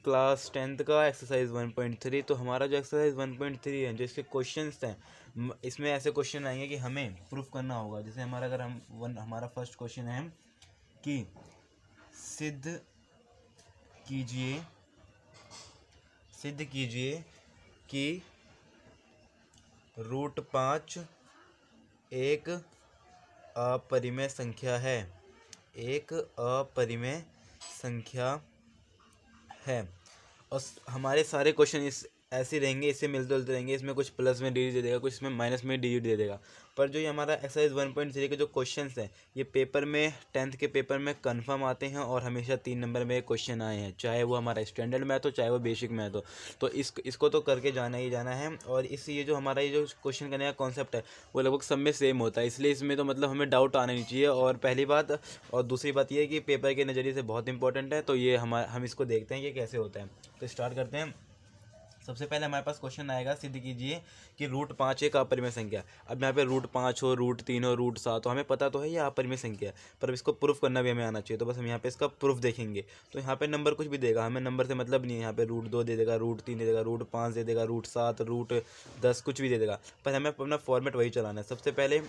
Class 10th का exercise 1.3। तो हमारा जो एक्सरसाइज 1.3 है, जो इसके क्वेश्चंस हैं, इसमें ऐसे क्वेश्चन आएंगे कि हमें प्रूफ करना होगा। जैसे हमारा अगर हमारा फर्स्ट क्वेश्चन है कि सिद्ध कीजिए कि √5 एक अपरिमेय संख्या है। और हमारे सारे क्वेश्चन ऐसे रहेंगे, इससे मिलते जुलते रहेंगे। इसमें कुछ प्लस में डिजिट दे देगा, कुछ इसमें माइनस में डिजिट दे देगा। पर जो ये हमारा एक्सरसाइज 1.3 के जो क्वेश्चंस हैं, ये पेपर में 10th के पेपर में कंफर्म आते हैं और हमेशा 3 नंबर में क्वेश्चन आए हैं, चाहे वो हमारा स्टैंडर्ड मैथ हो, चाहे वो बेसिक मैथ हो। तो इसको तो करके जाना ही जाना है। और ये जो हमारा ये जो क्वेश्चन करने का कॉन्सेप्ट है, वो लगभग सब में सेम होता है, इसलिए इसमें तो मतलब हमें डाउट आना नहीं चाहिए। और पहली बात, और दूसरी बात ये है कि पेपर के नज़रिए से बहुत इंपॉर्टेंट है। तो ये हम इसको देखते हैं कि कैसे होता है। तो स्टार्ट करते हैं। सबसे पहले हमारे पास क्वेश्चन आएगा, सिद्ध कीजिए कि √5 एक अपरिमेय संख्या। अब यहाँ पे √5 हो, √3 हो, √7 हो, हमें पता तो है ये अपरिमेय संख्या है, पर इसको प्रूफ करना भी हमें आना चाहिए। तो बस हम यहाँ पे इसका प्रूफ देखेंगे। तो यहाँ पे नंबर कुछ भी देगा, हमें नंबर से मतलब नहीं है। यहाँ पे √2 दे देगा, √3 दे देगा, √5 दे देगा, √7, √10 कुछ भी दे देगा, पर हमें अपना फॉर्मेट वही चलाना है। सबसे पहले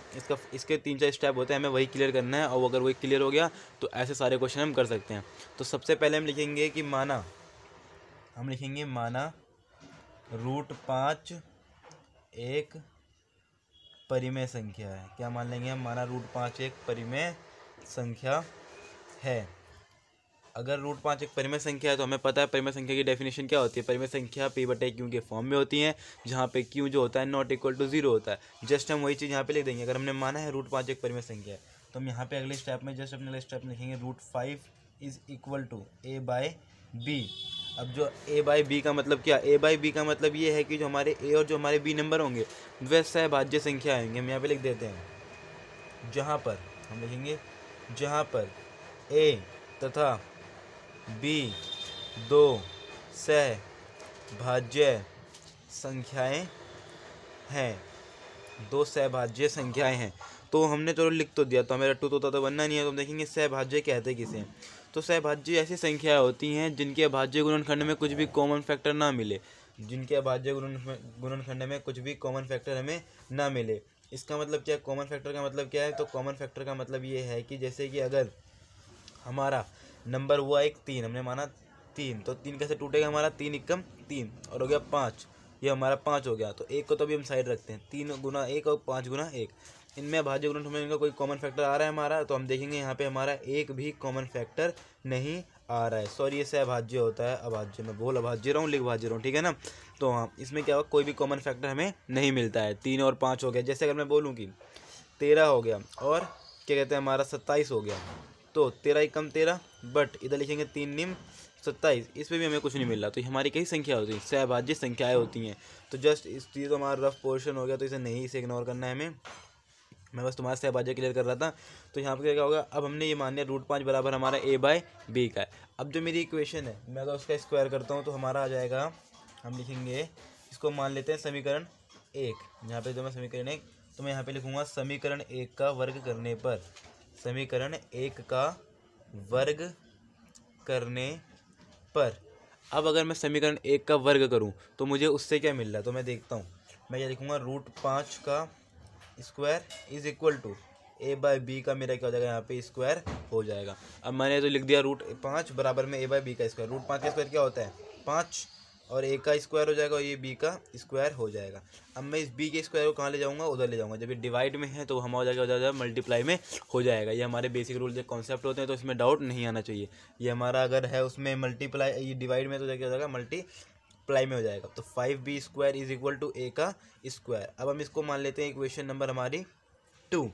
इसके 3-4 स्टेप होते हैं, हमें वही क्लियर करना है। और अगर वही क्लियर हो गया तो ऐसे सारे क्वेश्चन हम कर सकते हैं। तो सबसे पहले हम लिखेंगे कि माना √5 एक परिमेय संख्या है। क्या मान लेंगे हम? माना √5 एक परिमेय संख्या है। अगर √5 एक परिमेय संख्या है तो हमें पता है परिमेय संख्या की डेफिनेशन क्या होती है। परिमेय संख्या p/q के फॉर्म में होती है, जहाँ पे q जो होता है ≠0 होता है। जस्ट हम वही चीज़ यहाँ पे लिख देंगे। अगर हमने माना है √5 एक परिमेय संख्या है, तो हम यहाँ पे अगले स्टेप में जस्ट अपने अगले स्टेप में लिखेंगे √5 = a/b। अब जो a/b का मतलब क्या? a/b का मतलब ये है कि जो हमारे a और जो हमारे b नंबर होंगे वह सहभाज्य संख्या आएंगे। हम यहाँ पे लिख देते हैं, जहाँ पर हम लिखेंगे जहाँ पर a तथा b दो सहभाज्य संख्याएं हैं। तो हमने चलो लिख तो दिया, तो हमें रट्टू तोता तो बनना नहीं है। तो हम देखेंगे सहभाज्य कहते किसे हैं। तो सहभाज्य ऐसी संख्याएं होती हैं जिनके अभाज्य गुणनखंड में कुछ भी कॉमन फैक्टर ना मिले। गुणनखंड में कुछ भी कॉमन फैक्टर हमें ना मिले। इसका मतलब क्या है? कॉमन फैक्टर का मतलब क्या है? तो कॉमन फैक्टर का मतलब ये है कि जैसे कि अगर हमारा नंबर हुआ एक 3, हमने माना 3, तो 3 कैसे टूटेगा? हमारा 3 एकम 3 और हो गया 5, ये हमारा 5 हो गया। तो 1 को तो अभी हम साइड रखते हैं, 3 गुना 1 और 5 गुना 1। इनमें अभाज्य गुणनखंड में इनका कोई कॉमन फैक्टर आ रहा है हमारा, तो हम देखेंगे यहाँ पे हमारा एक भी कॉमन फैक्टर नहीं आ रहा है। सॉरी, ये सहभाज्य होता है, अभाज्य में बोल अभाज्य रहा हूँ, लिख भाज्य रहा हूँ, ठीक है ना। तो हाँ, इसमें क्या होगा? कोई भी कॉमन फैक्टर हमें नहीं मिलता है। 3 और 5 हो गया। जैसे अगर मैं बोलूँ कि 13 हो गया और क्या कहते हैं हमारा 27 हो गया, तो 13 एकम 13, बट इधर लिखेंगे 3 निम 27, इसमें भी हमें कुछ नहीं मिल रहा। तो हमारी कई संख्या होती है, सहभाज्य संख्याएं होती हैं। तो जस्ट इस चीज़ तो हमारा रफ पोर्शन हो गया, तो इसे इग्नोर करना है हमें। मैं बस तुम्हारा सहभाज्य क्लियर कर रहा था। तो यहाँ पर क्या होगा? अब हमने ये मान लिया √5 बराबर हमारा a/b का है। अब जो मेरी इक्वेशन है, मैं अगर उसका स्क्वायर करता हूँ तो हमारा आ जाएगा, हम लिखेंगे इसको, मान लेते हैं समीकरण 1। यहाँ पे जो मैं समीकरण 1, तो मैं यहाँ पे लिखूँगा समीकरण 1 का वर्ग करने पर, समीकरण 1 का वर्ग करने पर। अब अगर मैं समीकरण 1 का वर्ग करूं तो मुझे उससे क्या मिल रहा है? तो मैं देखता हूं, मैं ये लिखूंगा √5 का स्क्वायर = a/b का, मेरा क्या हो जाएगा? यहाँ पे स्क्वायर हो जाएगा। अब मैंने तो लिख दिया √5 बराबर में a/b का स्क्वायर। √5 का स्क्वायर क्या होता है? 5, और a का स्क्वायर हो जाएगा और ये b का स्क्वायर हो जाएगा। अब मैं इस b के स्क्वायर को कहाँ ले जाऊँगा? उधर ले जाऊँगा। जब ये डिवाइड में है तो हम हो जाएगा मल्टीप्लाई में हो जाएगा। ये हमारे बेसिक रूल जो कॉन्सेप्ट होते हैं, तो इसमें डाउट नहीं आना चाहिए। ये हमारा अगर है उसमें मल्टीप्लाई, ये डिवाइड में, तो क्या हो जाएगा? मल्टीप्लाई में हो जाएगा। तो 5b² = a का स्क्वायर। अब हम इसको मान लेते हैं इक्वेशन नंबर हमारी 2।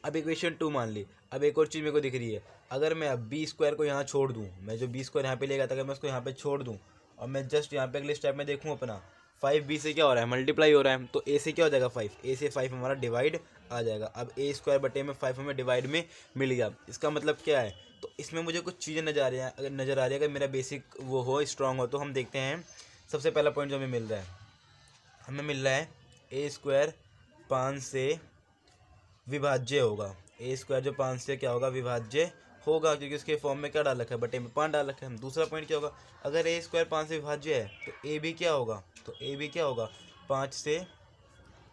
अब इक्वेशन 2 मान ली। अब एक और चीज़ मेरे को दिख रही है, अगर मैं अब b² को यहाँ छोड़ दूँ, मैं जो b² यहाँ पे लेगा था, अगर मैं उसको यहाँ पे छोड़ दूँ और मैं जस्ट यहाँ पे अगले स्टेप में देखूँ अपना, 5b से क्या हो रहा है? मल्टीप्लाई हो रहा है। तो a से क्या हो जाएगा? 5, a से 5 हमारा डिवाइड आ जाएगा। अब a² में 5 हमें डिवाइड में मिल गया। इसका मतलब क्या है? तो इसमें मुझे कुछ चीज़ें नज़र आ रही है। अगर मेरा बेसिक वो हो, स्ट्रॉन्ग हो, तो हम देखते हैं। सबसे पहला पॉइंट जो हमें मिल रहा है, हमें मिल रहा है a² 5 से विभाज्य होगा। a² जो 5 से क्या होगा? विभाज्य होगा, क्योंकि उसके फॉर्म में क्या डाल रखा है, बटे में 5 डाल रखा है। दूसरा पॉइंट क्या होगा, अगर ए स्क्वायर 5 से विभाज्य है तो ए भी क्या होगा, तो ए भी क्या होगा, 5 से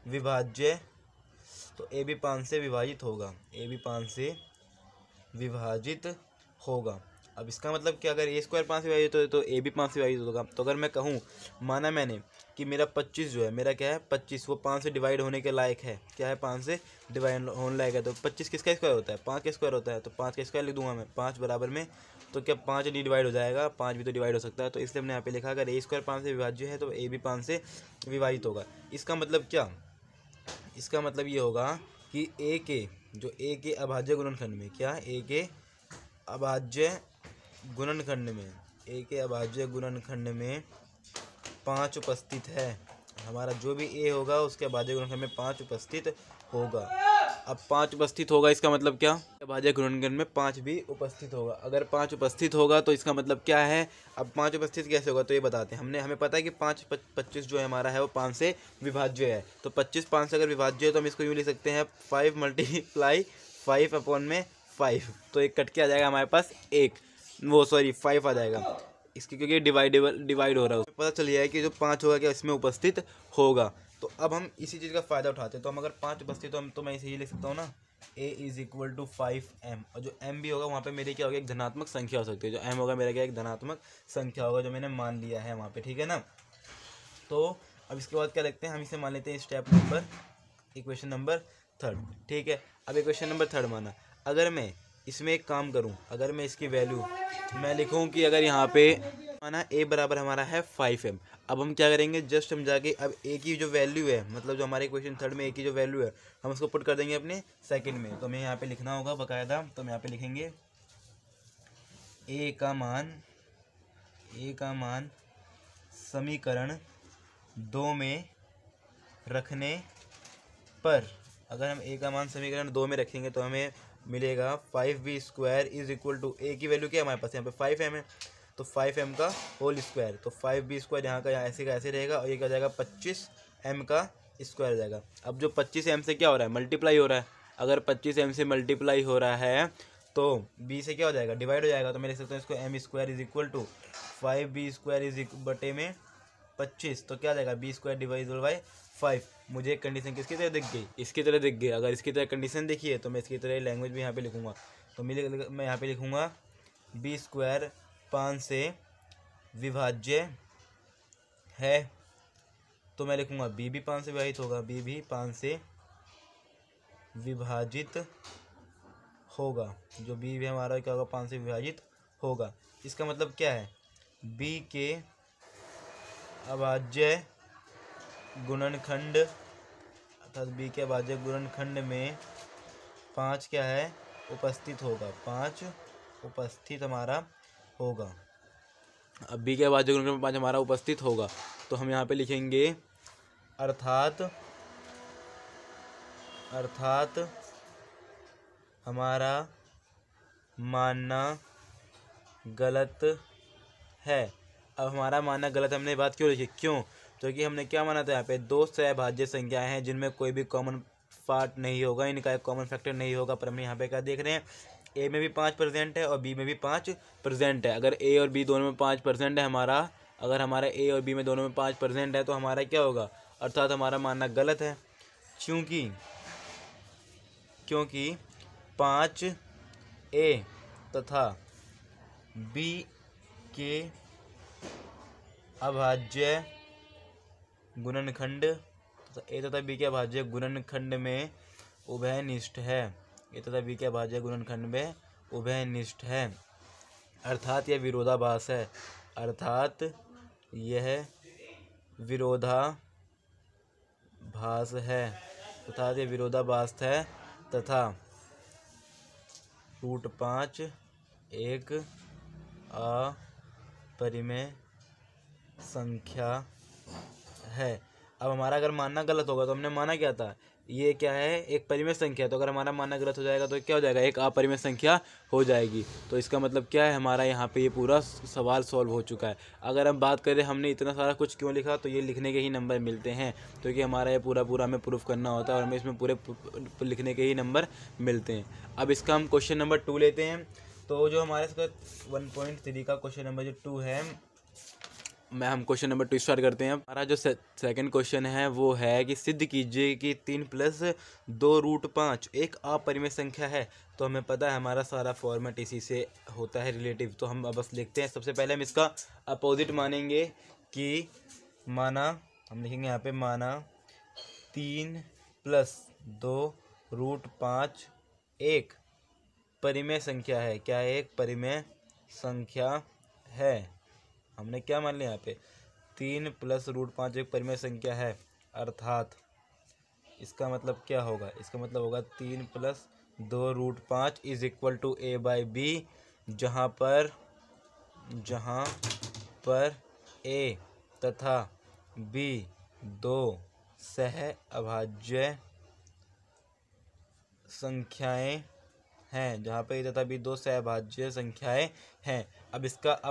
विभाज्य, तो ए भी 5 से विभाजित होगा, ए भी 5 से विभाजित होगा। अब इसका मतलब क्या, अगर ए स्क्वायर 5 से विभाजित हो तो ए भी 5 से विभाजित होगा। तो अगर मैं कहूँ, माना मैंने कि मेरा 25 जो है, मेरा क्या है 25, वो 5 से डिवाइड होने के लायक है, क्या है 5 से डिवाइड होने लायक है। तो 25 किसका स्क्वायर होता है, 5 का स्क्वायर होता है, तो 5 का स्क्वायर लिख दूंगा मैं, 5 बराबर में, तो क्या 5 नहीं डिवाइड हो जाएगा, 5 भी तो डिवाइड हो सकता है। तो इसलिए हमने यहाँ पे लिखा, अगर ए स्क्वायर 5 से विभाज्य है तो ए भी 5 से विभाजित होगा। इसका मतलब क्या, इसका मतलब ये होगा कि ए के अभाज्य गुणनखंड में, क्या ए के अभाज्य गुणनखंड में, ए के अभाज्य गुणनखंड में 5 उपस्थित है। हमारा जो भी ए होगा उसके अभाज्य गुणनखंड में 5 उपस्थित होगा। अब 5 उपस्थित होगा, इसका मतलब क्या, अभाज्य गुणनखंड में 5 भी उपस्थित होगा। अगर 5 उपस्थित होगा तो इसका मतलब क्या है, अब 5 उपस्थित कैसे होगा तो ये बताते हैं। हमें पता है कि 25 जो है हमारा है वो 5 से विभाज्य है। तो 25 5 से अगर विभाज्य है तो हम इसको यूँ लिख सकते हैं 5 × 5/5, तो एक कट के आ जाएगा हमारे पास 5 आ जाएगा इसकी, क्योंकि डिवाइड हो रहा है। पता चल गया है कि जो 5 होगा क्या इसमें उपस्थित होगा। तो अब हम इसी चीज़ का फ़ायदा उठाते हैं। तो हम अगर 5 उपस्थित तो मैं इसे ही लिख सकता हूँ ना, a = 5m, और जो m भी होगा वहाँ पे मेरी क्या होगी, एक धनात्मक संख्या हो सकती है। जो m होगा मेरा क्या, एक धनात्मक संख्या होगा, जो मैंने मान लिया है वहाँ पे, ठीक है ना। तो अब इसके बाद क्या लिखते हैं, हम इसे मान लेते हैं इक्वेशन नंबर 3, ठीक है। अब इक्वेशन नंबर 3 माना, अगर मैं इसमें एक काम करूं, अगर मैं इसकी वैल्यू मैं लिखूं कि अगर यहाँ पे माना a बराबर हमारा है 5m। अब हम क्या करेंगे, जस्ट हम जाके अब a की जो वैल्यू है, मतलब जो हमारे इक्वेशन 3 में a की जो वैल्यू है, हम उसको पुट कर देंगे अपने सेकंड में। तो हमें यहाँ पे लिखना होगा बाकायदा, तो हम यहाँ पे लिखेंगे a का मान समीकरण 2 में रखने पर, अगर हम a का मान समीकरण 2 में रखेंगे तो हमें मिलेगा 5b² = a की वैल्यू क्या है हमारे पास, यहाँ पे 5m है, तो 5m का होल स्क्वायर, तो 5b² यहाँ का ऐसे का ऐसे रहेगा, और ये क्या हो जाएगा 25m का स्क्वायर हो जाएगा। अब जो 25m से क्या हो रहा है, मल्टीप्लाई हो रहा है, अगर 25m से मल्टीप्लाई हो रहा है तो b से क्या हो जाएगा, डिवाइड हो जाएगा। तो मैं लिख सकता हूँ इसको m² = 5b² बटे में 25, तो क्या आ जाएगा b² / 5। मुझे एक कंडीशन किसकी तरह दिख गई, इसकी तरह दिख गई। अगर इसकी तरह कंडीशन देखिए तो मैं इसकी तरह लैंग्वेज भी यहाँ पे लिखूँगा। तो मैं यहाँ पे लिखूँगा b² 5 से विभाज्य है, तो मैं लिखूँगा b भी 5 से विभाजित होगा, b भी 5 से विभाजित होगा। जो b भी हमारा क्या होगा, 5 से विभाजित होगा। इसका मतलब क्या है, b के अभाज्य गुणनखंड, अर्थात b के अभाज्य गुणनखंड में 5 क्या है, उपस्थित होगा, 5 उपस्थित हमारा होगा। अब b के अभाज्य गुणनखंड में 5 हमारा उपस्थित होगा, तो हम यहाँ पे लिखेंगे अर्थात हमारा मानना गलत है। अब हमारा मानना गलत, हमने बात क्यों लिखी, क्यों, क्योंकि हमने क्या माना था, यहाँ पे 2 सहभाज्य संख्याएं हैं जिनमें कोई भी कॉमन पार्ट नहीं होगा, इनका एक कॉमन फैक्टर नहीं होगा। पर हम यहाँ पे क्या देख रहे हैं, a में भी 5% है और b में भी 5% है। अगर a और b दोनों में 5% है हमारा, अगर हमारा a और b में दोनों में 5% है तो हमारा क्या होगा, अर्थात हमारा मानना गलत है। क्योंकि 5a तथा b के अभाज्य गुणनखंड a तथा b के अभाज्य गुणनखंड में उभयनिष्ठ है, a तथा b के अभाज्य गुणनखंड में उभयनिष्ठ है, अर्थात यह विरोधाभास है, अर्थात यह विरोधाभास है, अर्थात यह विरोधाभास है तथा √5 एक अपरिमेय संख्या है। अब हमारा अगर मानना गलत होगा तो हमने माना क्या था, ये क्या है, एक परिमेय संख्या है। तो अगर हमारा मानना गलत हो जाएगा तो क्या हो जाएगा, एक अपरिमेय संख्या हो जाएगी। तो इसका मतलब क्या है, हमारा यहाँ पे ये पूरा सवाल सॉल्व हो चुका है। अगर हम बात करें हमने इतना सारा कुछ क्यों लिखा, तो ये लिखने के ही नंबर मिलते हैं, क्योंकि हमारा ये पूरा हमें प्रूफ करना होता है और हमें इसमें पूरे लिखने के ही नंबर मिलते हैं। अब इसका हम क्वेश्चन नंबर 2 लेते हैं। तो जो हमारे इसका 1.3 का क्वेश्चन नंबर जो 2 है, हम क्वेश्चन नंबर 2 स्टार्ट करते हैं। हमारा जो सेकंड क्वेश्चन है वो है कि सिद्ध कीजिए कि 3 + 2√5 एक अपरिमेय संख्या है। तो हमें पता है हमारा सारा फॉर्मेट इसी से होता है रिलेटिव। तो हम अब बस लिखते हैं। सबसे पहले हम इसका अपोजिट मानेंगे कि माना, हम लिखेंगे यहाँ पे माना 3 + 2√5 एक परिमेय संख्या है। क्या है? एक परिमेय संख्या है। हमने क्या मान लिया यहाँ पे? 3 + √5 एक परिमेय संख्या है। अर्थात इसका मतलब क्या होगा? इसका मतलब होगा 3 + 2√5 = a/b, जहाँ पर a तथा b दो सहअभाज्य संख्याएं हैं। जहाँ पे तथा भी दो सहभाज्य संख्याएं हैं। अब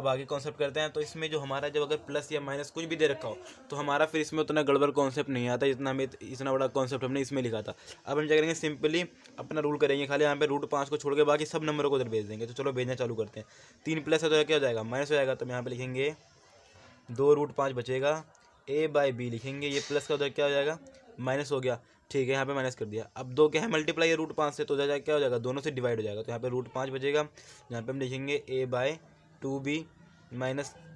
आगे कॉन्सेप्ट करते हैं। तो इसमें जो हमारा जब अगर प्लस या माइनस कुछ भी दे रखा हो तो हमारा फिर इसमें उतना गड़बड़ कॉन्सेप्ट नहीं आता जितना हमें इतना बड़ा कॉन्सेप्ट हमने इसमें लिखा था। अब हम क्या करेंगे? सिंपली अपना रूल करेंगे। खाली यहाँ पे √5 को छोड़ के बाकी सब नंबरों को उधर भेज देंगे। तो चलो भेजना चालू करते हैं। 3 प्लस है तो क्या हो जाएगा? माइनस हो जाएगा। तो हम यहाँ पे लिखेंगे 2√5 बचेगा, a/b लिखेंगे। ये प्लस का उधर क्या हो जाएगा? माइनस हो गया। ठीक है, यहाँ पे माइनस कर दिया। अब 2 क्या है? मल्टीप्लाई है √5 से, तो क्या हो जाएगा? दोनों से डिवाइड हो जाएगा। तो यहाँ पे √5 बचेगा। यहाँ पे हम लिखेंगे a/2b -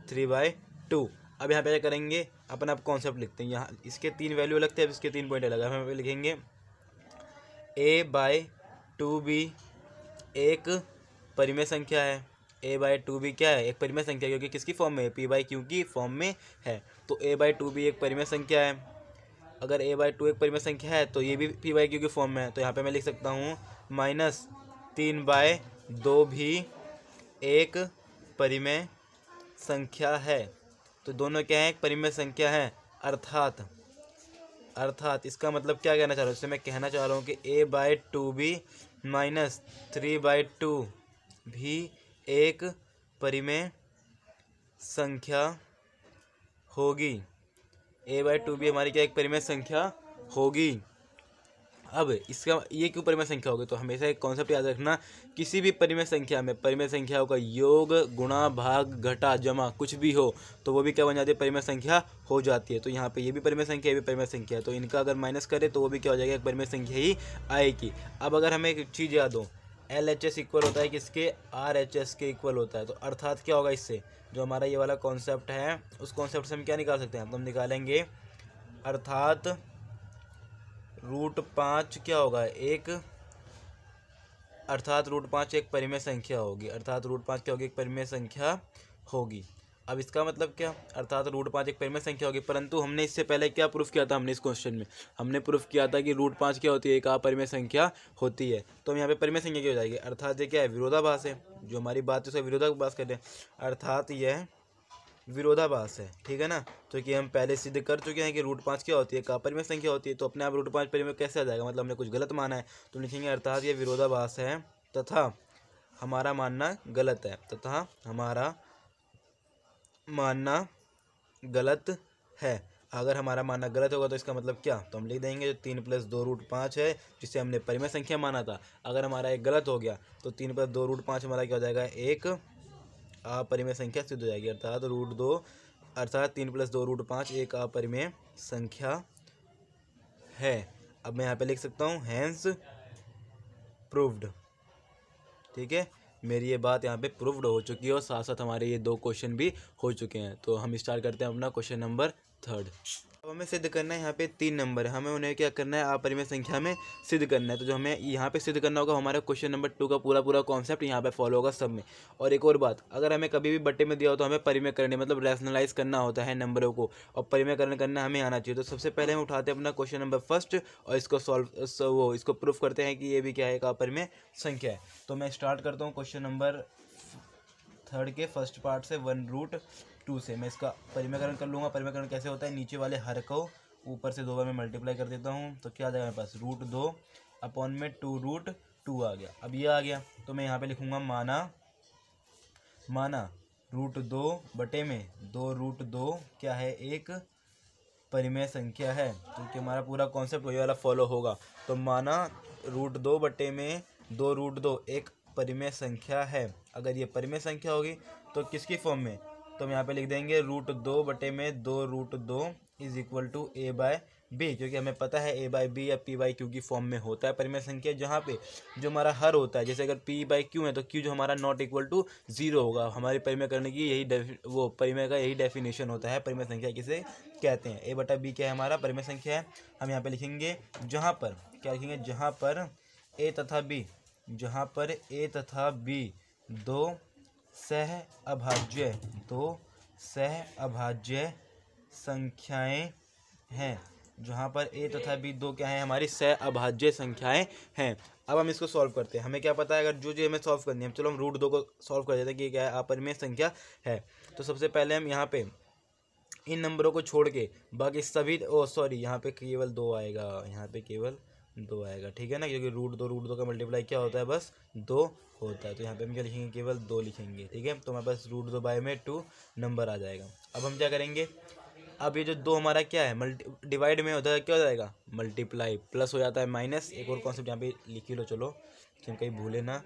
3/2। अब यहाँ पे क्या करेंगे? अब कॉन्सेप्ट लिखते हैं। यहाँ इसके 3 वैल्यू अलग थे, अब इसके 3 पॉइंट अलग है। यहाँ पे लिखेंगे a/2b एक परिमेय संख्या है। a/2b क्या है? एक परिमेय संख्या, क्योंकि किसकी फॉर्म में है? p/q की फॉर्म में है। तो a/2b एक परिमेय संख्या है। अगर a/2 एक परिमेय संख्या है तो ये भी p/q की फॉर्म में है। तो यहाँ पे मैं लिख सकता हूँ -3/2 भी एक परिमेय संख्या है। तो दोनों क्या है? एक परिमेय संख्या है। अर्थात इसका मतलब क्या कहना चाह रहा हूँ? इससे मैं कहना चाह रहा हूँ कि a/2b - 3/2 भी एक परिमेय संख्या होगी। a/2b हमारी क्या एक परिमेय संख्या होगी। अब इसका ये क्यों परिमेय संख्या होगी? तो हमेशा एक कॉन्सेप्ट याद रखना, किसी भी परिमेय संख्या में परिमेय संख्याओं का योग, गुणा, भाग, घटा, जमा कुछ भी हो तो वो भी क्या बन जाती है? परिमेय संख्या हो जाती है। तो यहाँ पे ये भी परिमेय संख्या, ये भी परिमेय संख्या है। तो इनका अगर माइनस करें तो वो भी क्या हो जाएगा? एक परिमेय संख्या ही आएगी। अब अगर हमें एक चीज़ याद हो, LHS इक्वल होता है किसके? RHS के इक्वल होता है। तो अर्थात क्या होगा? इससे जो हमारा ये वाला कॉन्सेप्ट है उस कॉन्सेप्ट से हम क्या निकाल सकते हैं? तो हम निकालेंगे अर्थात √5 क्या होगा? अर्थात √5 एक परिमेय संख्या होगी। अर्थात √5 क्या होगी? एक परिमेय संख्या होगी। अब इसका मतलब क्या? अर्थात √5 एक परिमेय संख्या होगी। परंतु हमने इससे पहले क्या प्रूफ किया था? हमने इस क्वेश्चन में हमने प्रूफ किया था कि √5 क्या होती है? एक अपरिमेय संख्या होती है। तो हम यहाँ पे परिमेय संख्या क्या हो जाएगी? अर्थात ये क्या है? विरोधाभास है। जो हमारी बात है उसका विरोधाभास कर रहे हैं। अर्थात यह विरोधाभास है। ठीक है ना? तो कि हम पहले सिद्ध कर चुके हैं कि √5 क्या होती है? एक अपरिमेय संख्या होती है। तो अपने आप √5 परिमेय कैसे आ जाएगा? मतलब हमने कुछ गलत माना है। तो लिखेंगे अर्थात ये विरोधाभास है तथा हमारा मानना गलत है। तथा हमारा मानना गलत है। अगर हमारा मानना गलत होगा तो इसका मतलब क्या? तो हम लिख देंगे जो 3 + 2√5 है जिसे हमने परिमेय संख्या माना था। अगर हमारा एक गलत हो गया तो 3 + 2√5 हमारा क्या हो जाएगा? एक अपरिमेय संख्या सिद्ध हो जाएगी। अर्थात 3 + 2√5 एक अपरिमेय संख्या है। अब मैं यहाँ पे लिख सकता हूँ हैंस प्रूव्ड। ठीक है, मेरी ये बात यहाँ पे प्रूव्ड हो चुकी है और साथ साथ हमारे ये 2 क्वेश्चन भी हो चुके हैं। तो हम स्टार्ट करते हैं अपना क्वेश्चन नंबर 3। अब हमें सिद्ध करना है, यहाँ पे 3 नंबर है, हमें उन्हें क्या करना है? अपरिमेय संख्या में सिद्ध करना है। तो जो हमें यहाँ पे सिद्ध करना होगा हमारा क्वेश्चन नंबर 2 का पूरा कॉन्सेप्ट यहाँ पे फॉलो होगा सब में। और एक और बात, अगर हमें कभी भी बट्टे में दिया हो तो हमें परिमेय करने मतलब रैशनलाइज करना होता है नंबरों को, और परिमेय करना हमें आना चाहिए। तो सबसे पहले हम उठाते हैं अपना क्वेश्चन नंबर 1 और इसको प्रूफ करते हैं कि ये भी क्या है? एक अपरिमेय संख्या है। तो मैं स्टार्ट करता हूँ क्वेश्चन नंबर 3 के फर्स्ट पार्ट से 1√2 से। मैं इसका परिमेयकरण कर लूँगा। परिमेयकरण कैसे होता है? नीचे वाले हर को ऊपर से 2 बार मैं मल्टीप्लाई कर देता हूँ। तो क्या आ जाएगा मेरे पास? √2 अपॉन में 2√2 आ गया। अब ये आ गया तो मैं यहाँ पे लिखूँगा माना √2 बटे में 2√2 क्या है? एक परिमेय संख्या है। क्योंकि हमारा पूरा कॉन्सेप्ट वही वाला फॉलो होगा। तो माना √2 बटे में 2√2 एक परिमेय संख्या है। अगर ये परिमेय संख्या होगी तो किसकी फॉर्म में, तो हम यहाँ पे लिख देंगे √2/2 इज इक्वल टू a/b, क्योंकि हमें पता है a/b या p/q की फॉर्म में होता है परिमेय संख्या, जहाँ पे जो हमारा हर होता है, जैसे अगर p/q है तो q जो हमारा नॉट इक्वल टू 0 होगा। हमारे परिमेय करने की यही वो परिमेय का यही डेफिनेशन होता है, परिमेय संख्या किसे कहते हैं। a/b क्या है, हमारा परिमेय संख्या है। हम यहाँ पे लिखेंगे जहाँ पर क्या लिखेंगे, जहाँ पर a तथा b, जहाँ पर a तथा b दो सह अभाज्य संख्याएं हैं, जहाँ पर a तथा b दो क्या है, हमारी सह अभाज्य संख्याएं हैं। अब हम इसको सॉल्व करते हैं। हमें क्या पता है, अगर जो हमें सॉल्व करनी है, चलो हम √2 को सॉल्व कर देते हैं कि क्या है, अपरिमेय संख्या है। तो सबसे पहले हम यहाँ पे इन नंबरों को छोड़ के बाकी सभी, यहाँ पे केवल 2 आएगा, यहाँ पे केवल 2 आएगा, ठीक है ना, क्योंकि √2 का मल्टीप्लाई क्या होता है, बस 2 होता है। तो यहाँ पे हम क्या लिखेंगे, केवल 2 लिखेंगे, ठीक है। तो हमारे पास √2/2 नंबर आ जाएगा। अब हम क्या करेंगे, अब ये जो 2 हमारा क्या है, डिवाइड में होता है, क्या हो जाएगा, मल्टीप्लाई, प्लस हो जाता है माइनस। एक और कॉन्सेप्ट यहाँ पे लिख लो, चलो क्योंकि कहीं भूले ना।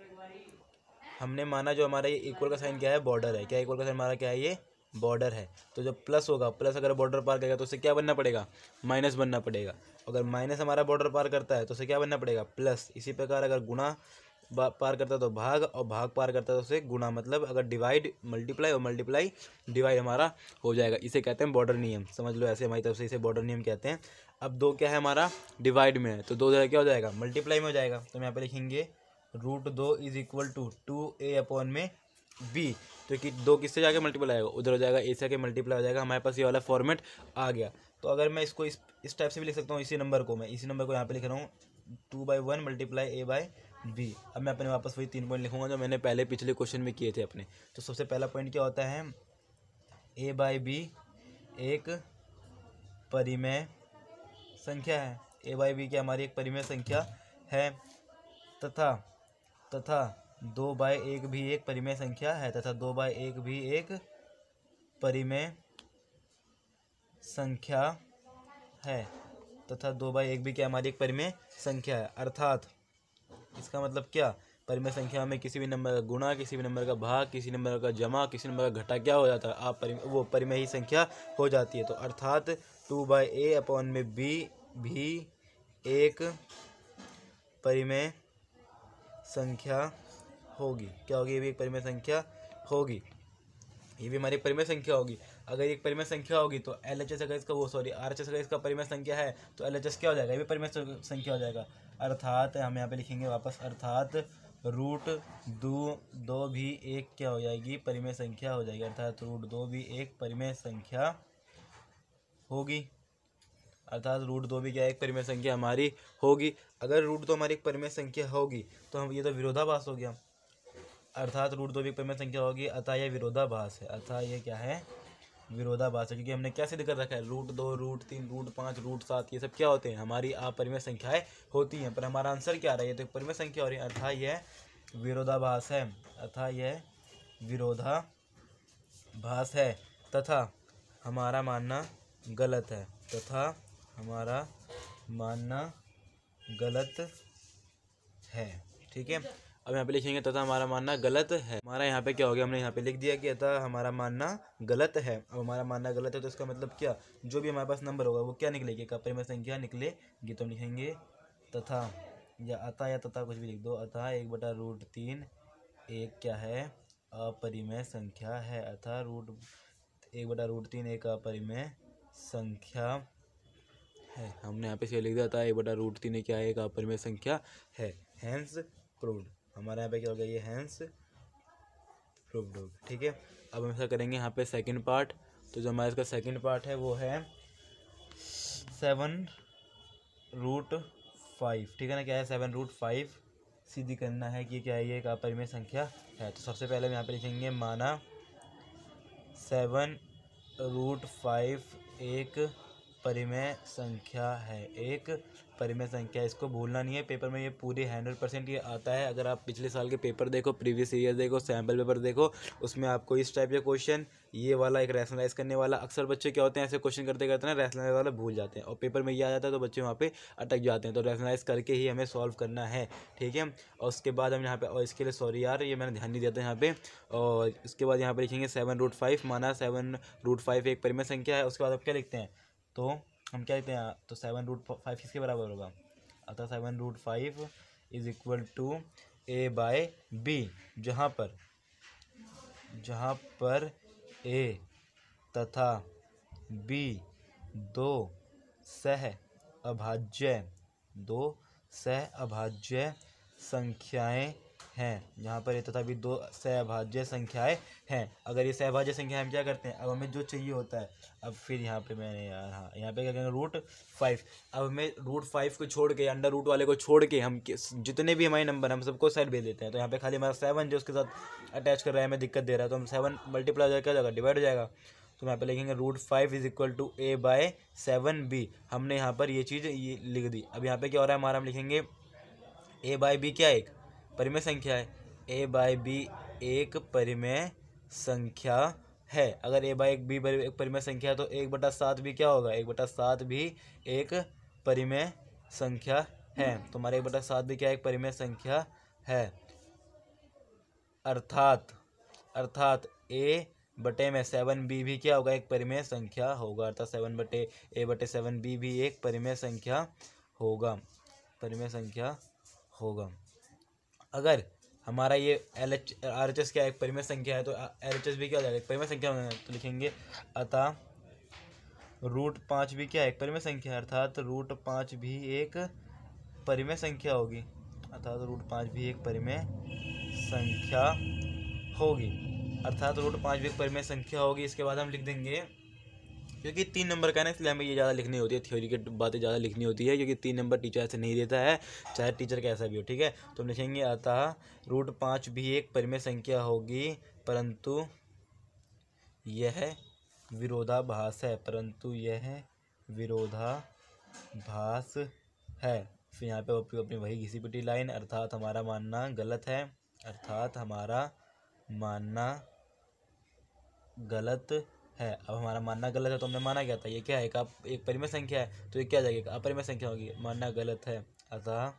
हमने माना जो हमारा ये इक्वल का साइन क्या है, बॉर्डर है। क्या इक्वल का साइन हमारा क्या है, ये बॉर्डर है। तो जब प्लस होगा, प्लस अगर बॉर्डर पार करेगा तो उसे क्या बनना पड़ेगा, माइनस बनना पड़ेगा। अगर माइनस हमारा बॉर्डर पार करता है तो उसे क्या बनना पड़ेगा, प्लस। इसी प्रकार अगर गुणा पार करता है तो भाग, और भाग पार करता है तो उसे गुणा। मतलब अगर डिवाइड मल्टीप्लाई और मल्टीप्लाई डिवाइड हमारा हो जाएगा। इसे कहते हैं बॉर्डर नियम, समझ लो ऐसे हमारी तरफ से इसे बॉर्डर नियम कहते हैं। अब 2 क्या है, हमारा डिवाइड में है, तो 2 क्या हो जाएगा, मल्टीप्लाई में हो जाएगा। तो हम यहाँ पे लिखेंगे √2 इज इक्वल टू 2a/b, तो कि 2 किससे जाके मल्टीप्लाई आएगा, उधर हो जाएगा, a से आके मल्टीप्लाई हो जाएगा। हमारे पास ये वाला फॉर्मेट आ गया। तो अगर मैं इसको इस टाइप से भी लिख सकता हूँ, इसी नंबर को यहाँ पे लिख रहा हूँ 2/1 मल्टीप्लाई a/b। अब मैं अपने वापस वही 3 पॉइंट लिखूंगा जो मैंने पहले पिछले क्वेश्चन में किए थे अपने। तो सबसे पहला पॉइंट क्या होता है, a/b एक परिमेय संख्या है। a/b क्या हमारी एक परिमेय संख्या है, तथा 2/1 भी एक परिमेय संख्या है, तथा 2/1 भी एक परिमेय संख्या है, तथा 2/1 भी क्या हमारी एक परिमेय संख्या है। अर्थात इसका मतलब क्या, परिमेय संख्या में किसी भी नंबर का गुणा, किसी भी नंबर का भाग, किसी नंबर का जमा, किसी नंबर का घटा क्या हो जाता है, वो परिमेय ही संख्या हो जाती है। तो अर्थात 2/a/b भी एक परिमेय संख्या होगी। क्या होगी, ये भी एक परिमेय संख्या होगी, ये भी हमारी परिमेय संख्या होगी। अगर एक परिमेय संख्या होगी तो LHS अगर इसका RHS अगर इसका परिमेय संख्या है तो LHS क्या हो जाएगा, ये भी परिमेय संख्या हो जाएगा। अर्थात हम यहाँ पे लिखेंगे वापस, अर्थात √2 भी एक क्या हो जाएगी, परिमेय संख्या हो जाएगी। अर्थात √2 भी एक परिमेय संख्या होगी। अर्थात √2 भी क्या एक परिमेय संख्या हमारी होगी। अगर √2 हमारी एक परिमेय संख्या होगी तो हम ये तो विरोधाभास हो गया। अर्थात √2 भी परिमेय संख्या होगी, अतः यह विरोधाभास है। अतः ये क्या है, विरोधाभास है, क्योंकि हमने क्या सिद्ध कर रखा है, √2 √3 √5 √7 ये सब क्या होते हैं, हमारी अपरिमेय संख्याएं होती हैं। पर हमारा आंसर क्या आ रहा है, ये तो परिमेय संख्या हो रही है, अतः यह विरोधाभास है। अतः यह विरोधाभास है तथा हमारा मानना गलत है, तथा हमारा मानना गलत है, ठीक है। अब यहाँ पे लिखेंगे तथा हमारा मानना गलत है। हमारा यहाँ पे क्या हो गया, हमने यहाँ पे लिख दिया कि अतः हमारा मानना गलत है। अब हमारा मानना गलत है तो इसका मतलब क्या, जो भी हमारे पास नंबर होगा वो क्या निकलेगी, एक अपरिमेय संख्या निकलेगी। तो हम लिखेंगे तथा या तथा कुछ भी लिख दो, अतः 1/√3 एक क्या है, अपरिमेय संख्या है। अतः 1/√3 एक अपरिमेय संख्या है। हमने यहाँ पे से लिख दिया था 1/√3 क्या है, एक अपरिमेय संख्या है। हैंस प्रूव्ड, हमारे यहाँ पे क्या हो गया, ये हैंस प्रूव्ड हो गया, ठीक है। अब हम ऐसा करेंगे यहाँ पे सेकंड पार्ट। तो जो हमारा इसका सेकंड पार्ट है वो है 7√5, ठीक है ना। क्या है, 7√5 सीधी करना है कि क्या है, ये एक अपरिमेय संख्या है। तो सबसे पहले हम यहाँ पे लिखेंगे, माना 7√5 एक परिमेय संख्या है, एक परिमेय संख्या। इसको भूलना नहीं है, पेपर में ये पूरी 100% ये आता है। अगर आप पिछले साल के पेपर देखो, प्रीवियस ईयर देखो, सैम्पल पेपर देखो, उसमें आपको इस टाइप के क्वेश्चन, ये वाला एक रैशनलाइज करने वाला, अक्सर बच्चे क्या होते हैं ऐसे क्वेश्चन करते करते ना रैशनलाइज वाला भूल जाते हैं और पेपर में ये आ जाता है तो बच्चे वहाँ पे अटक जाते हैं। तो रैशनलाइज करके ही हमें सॉल्व करना है, ठीक है। और उसके बाद हम यहाँ पे, और इसके लिए सॉरी यार ये मैंने ध्यान नहीं दिया था यहाँ पे। और इसके बाद यहाँ पे लिखेंगे 7√5, माना 7√5 एक परिमेय संख्या है। उसके बाद आप क्या लिखते हैं, तो हम क्या लिखते हैं, तो 7√5 किसके बराबर होगा, अतः 7√5 इज इक्वल टू a/b, जहाँ पर a तथा b दो सह अभाज्य संख्याएं हैं, जहाँ पर a तथा b दो सहअभाज्य संख्याएं हैं। अगर ये सहअभाज्य संख्या हम क्या करते हैं, अब हमें जो चाहिए होता है, अब फिर यहाँ पे मैंने यार हाँ यहाँ पे क्या करेंगे √5। अब हमें √5 को छोड़ के, अंडर रूट वाले को छोड़ के, हम जितने भी हमारे नंबर हम सबको साइड भेज देते हैं। तो यहाँ पे खाली हमारा 7 जो उसके साथ अटैच कर रहा है हमें दिक्कत दे रहा है, तो हम 7 मल्टीप्लाई हो क्या जाएगा, डिवाइड हो जाएगा। तो यहाँ पे लिखेंगे √5 इज इक्वल टू a/7b। हमने यहाँ पर ये चीज़ ये लिख दी। अब यहाँ पे क्या हो रहा है हमारा, हम लिखेंगे a/b क्या एक परिमेय संख्या है, a/b एक परिमेय संख्या है। अगर a/b एक परिमेय संख्या है तो 1/7 भी क्या होगा, 1/7 भी एक परिमेय संख्या है। तो हमारे 1/7 भी क्या एक परिमेय संख्या है। अर्थात a/7b भी क्या होगा, एक परिमेय संख्या होगा। अर्थात 7/a/7b भी एक परिमेय संख्या होगा। अगर हमारा ये RHS क्या एक परिमेय संख्या है तो LHS भी क्या हो जाएगा, एक परिमेय संख्या होगा। तो लिखेंगे अतः √5 भी क्या है, एक परिमेय संख्या है। अर्थात √5 भी एक परिमेय संख्या होगी। इसके बाद हम लिख देंगे, क्योंकि 3 नंबर का है ना इसलिए हमें ये ज़्यादा लिखनी होती है, थ्योरी की बातें ज़्यादा लिखनी होती है, क्योंकि 3 नंबर टीचर ऐसे नहीं देता है, चाहे टीचर कैसा भी हो, ठीक है। तो हम लिखेंगे अतः √5 भी एक परिमेय संख्या होगी, परंतु यह विरोधाभास है। फिर यहाँ पे अपनी वही घिसी पिटी लाइन, अर्थात हमारा मानना गलत है। अब हमारा मानना गलत है तो हमने माना क्या था, ये क्या है, एक परिमेय संख्या है, तो ये क्या जाएगी, अपरिमेय संख्या होगी। मानना गलत है, अतः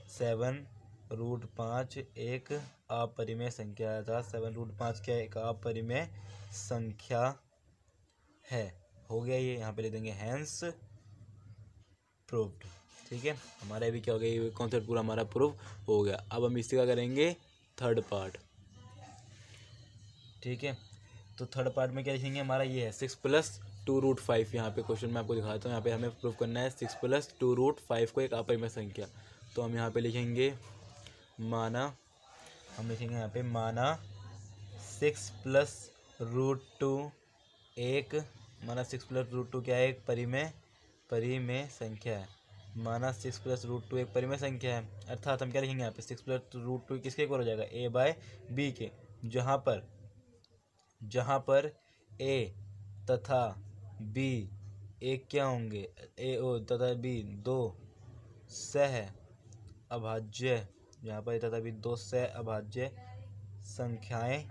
7√5 एक अपरिमेय संख्या है। अतः 7√5 क्या एक अपरिमेय संख्या है। हो गया ये, यहाँ पे लिख देंगे हैंस प्रूव्ड, ठीक है। हमारा भी क्या हो गया, ये कॉन्सेप्ट पूरा हमारा प्रूव हो गया। अब हम इसी का करेंगे थर्ड पार्ट, ठीक है। तो थर्ड पार्ट में क्या लिखेंगे, हमारा ये है 6 + 2√5। यहाँ पे क्वेश्चन मैं आपको दिखाता हूँ, यहाँ पे हमें प्रूव करना है 6 + 2√5 को एक अपरिमेय संख्या। तो हम यहाँ पे लिखेंगे माना 6 + √2 एक, माना 6 + √2 क्या है, एक परिमेय संख्या है। माना 6 + √2 एक परिमेय संख्या है। अर्थात हम क्या लिखेंगे यहाँ पे 6 + √2 किसके इक्वल हो जाएगा, a/b के, जहाँ पर a तथा b एक क्या होंगे, a तथा b दो सह अभाज्य, जहाँ पर a तथा b दो सह अभाज्य संख्याएं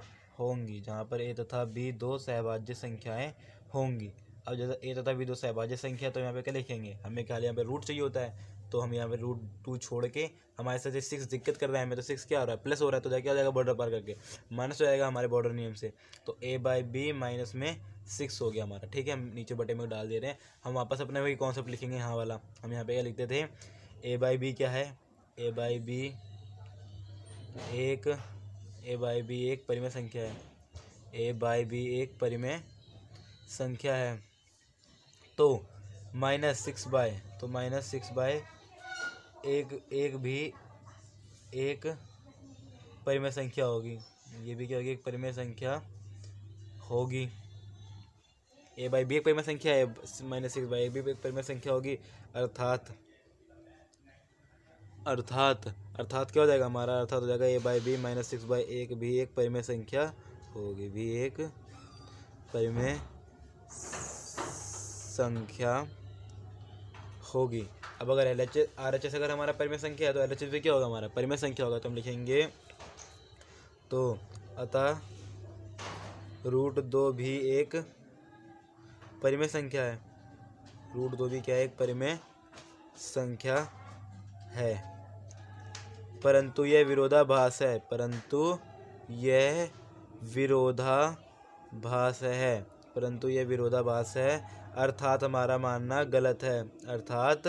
होंगी। अब जैसे a तथा b दो सहभाज्य संख्या, तो यहाँ पे क्या लिखेंगे, हमें क्या यहाँ पे रूट चाहिए होता है, तो हम यहाँ पे √2 छोड़ के, हमारे साथ 6 दिक्कत कर रहा है हमें, तो 6 क्या हो रहा है, प्लस हो रहा है, तो क्या हो जाएगा, बॉर्डर पार करके माइनस हो जाएगा हमारे बॉर्डर नियम से। तो a/b माइनस में 6 हो गया हमारा, ठीक है। हम नीचे बटे में डाल दे रहे हैं। हम वापस अपने वही कॉन्सेप्ट लिखेंगे यहाँ वाला। हम यहाँ पे क्या लिखते थे, a/b क्या है, a/b एक परिमेय संख्या है, a/b एक परिमेय संख्या है। तो -6/, एक भी एक परिमेय संख्या होगी, ये भी क्या होगी, एक परिमेय संख्या होगी। a/b एक परिमेय संख्या है, -6/, भी एक परिमेय संख्या होगी। अर्थात क्या हो जाएगा हमारा, अर्थात हो जाएगा a/b -6/, भी एक परिमेय संख्या होगी। अब अगर LHS RHS अगर हमारा परिमेय संख्या है तो LHS भी क्या होगा, हमारा परिमेय संख्या होगा। तो हम लिखेंगे तो अतः √2 भी एक परिमेय संख्या है। √2 भी क्या है, एक परिमेय संख्या है। परंतु यह विरोधाभास है, परंतु यह विरोधाभास है, परंतु यह विरोधाभास है, अर्थात हमारा मानना गलत है, अर्थात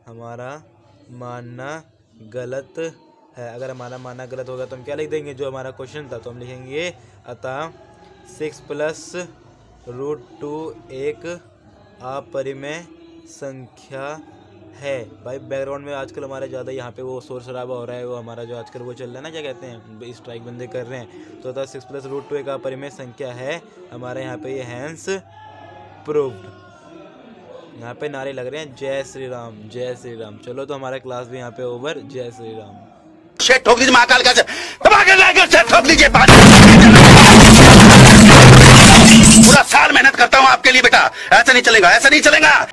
हमारा मानना गलत है। अगर हमारा मानना गलत होगा तो हम क्या लिख देंगे, जो हमारा क्वेश्चन था, तो हम लिखेंगे अतः 6 + √2 एक अपरिमेय संख्या है। भाई बैकग्राउंड में आजकल हमारे ज़्यादा यहाँ पे वो शोर शराबा हो रहा है, वो हमारा जो आजकल वो चल रहा है ना, क्या कहते हैं, स्ट्राइक बंदे कर रहे हैं। तो अतः 6 + √2 एक अपरिमेय संख्या है हमारे यहाँ पे, ये हैंस प्रूव्ड। यहाँ पे नारे लग रहे हैं जय श्री राम, जय श्री राम। चलो तो हमारा क्लास भी यहाँ पे ओवर। जय श्री राम। ठोक दीजिए महाकाल का, ठोक लीजिए। पूरा साल मेहनत करता हूँ आपके लिए बेटा, ऐसा नहीं चलेगा, ऐसा नहीं चलेगा।